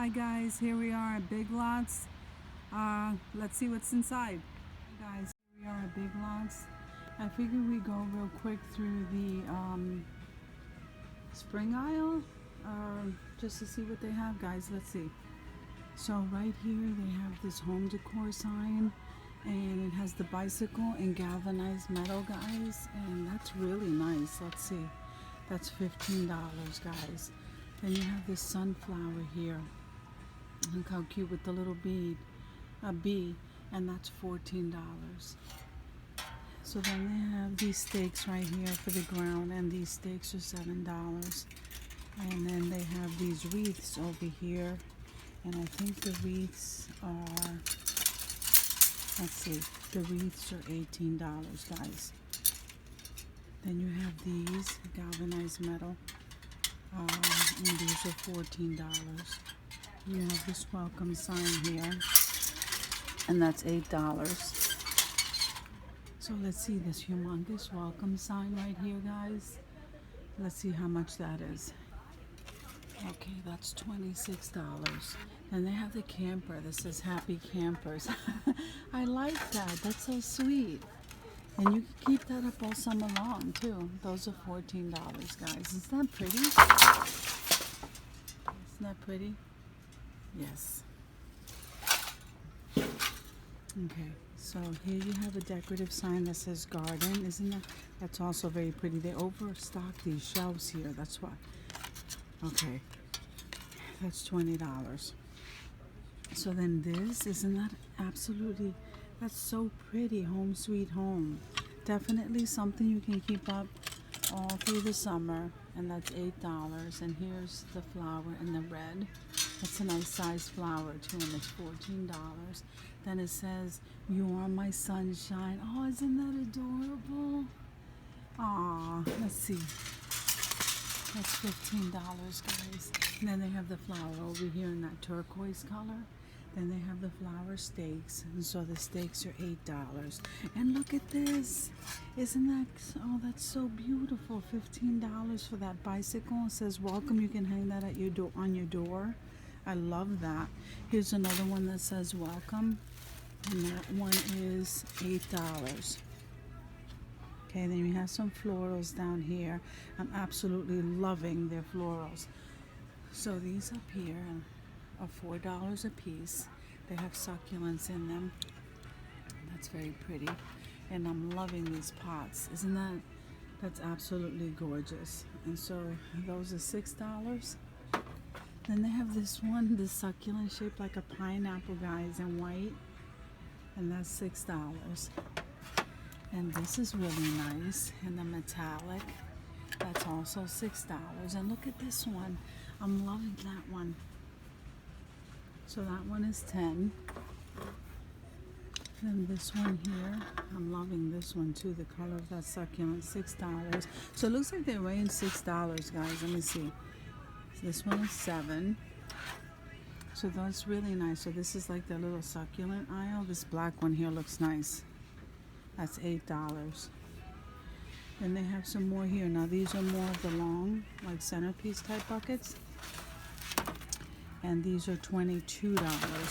Hi guys, here we are at Big Lots. Let's see what's inside. Hey guys, here we are at Big Lots. I figured we'd go real quick through the spring aisle just to see what they have, guys. Let's see. So right here they have this home decor sign, and it has the bicycle in galvanized metal, guys, and that's really nice. Let's see. That's $15, guys. Then you have this sunflower here. Look how cute with the little bee, and that's $14. So then they have these stakes right here for the ground, and these stakes are $7. And then they have these wreaths over here, and I think the wreaths are, let's see, the wreaths are $18, guys. Then you have these galvanized metal, and these are $14. You have this welcome sign here, and that's $8. So let's see this humongous welcome sign right here, guys. Let's see how much that is. Okay, that's $26. And they have the camper that says Happy Campers. I like that. That's so sweet. And you can keep that up all summer long too. Those are $14, guys. Isn't that pretty? Isn't that pretty? Yes. Okay, so here you have a decorative sign that says garden. Isn't that? That's also very pretty. They overstock these shelves here. That's why. Okay, that's $20. So then this, isn't that absolutely, that's so pretty. Home sweet home. Definitely something you can keep up all through the summer, and that's $8. And here's the flower in the red. That's a nice size flower too, and it's $14. Then it says, "You are my sunshine." Oh, isn't that adorable? Aw, let's see. That's $15, guys. And then they have the flower over here in that turquoise color. Then they have the flower stakes, and so the stakes are $8. And look at this! Isn't that? Oh, that's so beautiful! $15 for that bicycle. It says "Welcome." You can hang that at your door, on your door. I love that. Here's another one that says "Welcome," and that one is $8. Okay, then we have some florals down here. I'm absolutely loving their florals. So these up here are $4 a piece. They have succulents in them. That's very pretty. And I'm loving these pots. Isn't that? That's absolutely gorgeous. And so those are $6. Then they have this one, this succulent shaped like a pineapple, guys, in white. And that's $6. And this is really nice in the metallic. That's also $6. And look at this one. I'm loving that one. So that one is $10. Then this one here, I'm loving this one too. The color of that succulent, $6. So it looks like they range $6, guys. Let me see. So this one is $7. So that's really nice. So this is like the little succulent aisle. This black one here looks nice. That's $8. Then they have some more here. Now these are more of the long, like centerpiece type buckets. And these are $22. I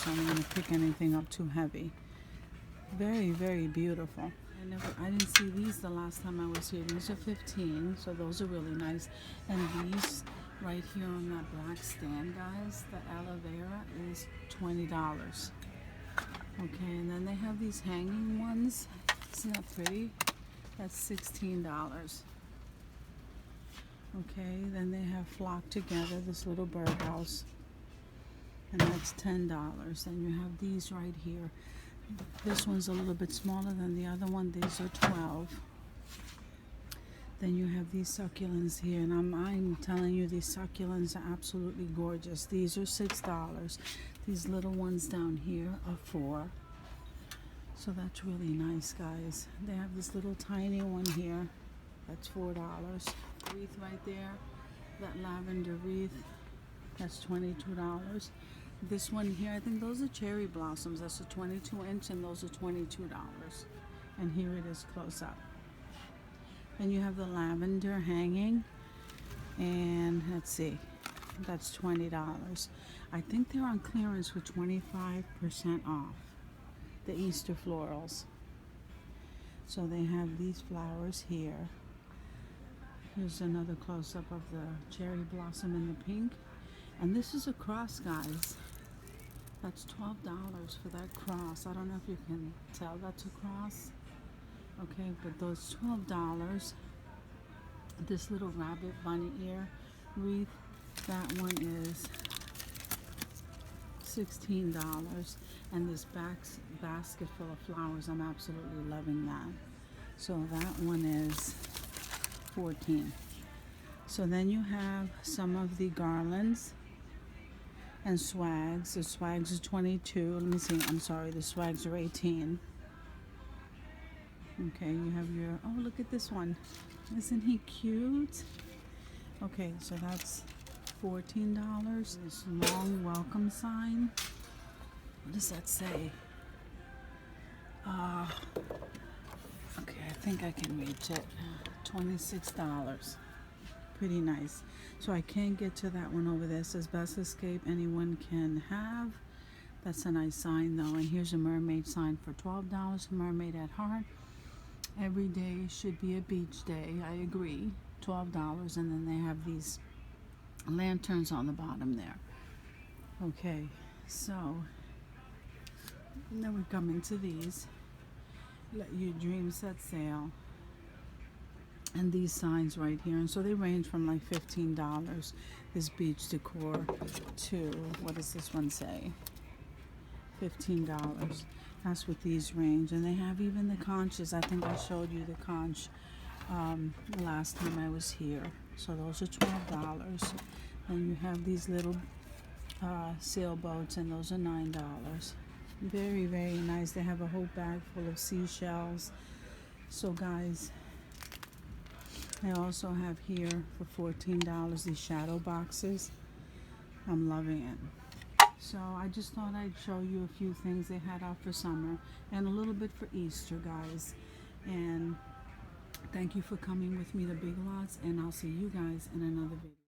don't want to pick anything up too heavy. Very, very beautiful. I didn't see these the last time I was here. These are $15, so those are really nice. And these right here on that black stand, guys, the aloe vera is $20. Okay, and then they have these hanging ones. Isn't that pretty? That's $16. Okay, then they have Flock Together, this little birdhouse, and that's $10. Then you have these right here. This one's a little bit smaller than the other one. These are $12. Then you have these succulents here, and I'm telling you, these succulents are absolutely gorgeous. These are $6. These little ones down here are $4. So that's really nice, guys. They have this little tiny one here. That's $4. Wreath right there, that lavender wreath, that's $22. This one here, I think those are cherry blossoms. That's a 22-inch, and those are $22. And here it is close up. And you have the lavender hanging, and let's see, That's $20. I think they're on clearance for 25% off the Easter florals. So they have these flowers here. Here's another close-up of the cherry blossom in the pink. And this is a cross, guys. That's $12 for that cross. I don't know if you can tell that's a cross. Okay, but those $12. This little rabbit bunny ear wreath, that one is $16. And this basket full of flowers, I'm absolutely loving that. So that one is $14. So then you have some of the garlands and swags. The swags are $22. Let me see. I'm sorry. The swags are $18. Okay, you have your. Oh, look at this one. Isn't he cute? Okay, so that's $14. This long welcome sign. What does that say? Okay, I think I can reach it. $26. Pretty nice. So I can't get to that one over there. It says best escape anyone can have. That's a nice sign though. And here's a mermaid sign for $12. Mermaid at heart. Every day should be a beach day. I agree. $12. And then they have these lanterns on the bottom there. Okay, so now we come into these. Let your dreams set sail. And these signs right here, and so they range from like $15, this beach decor, to, what does this one say? $15. That's what these range. And they have even the conches. I think I showed you the conch last time I was here. So those are $12. And you have these little sailboats, and those are $9. Very, very nice. They have a whole bag full of seashells. So guys, I also have here for $14 these shadow boxes. I'm loving it. So I just thought I'd show you a few things they had out for summer and a little bit for Easter, guys. And thank you for coming with me to Big Lots, and I'll see you guys in another video.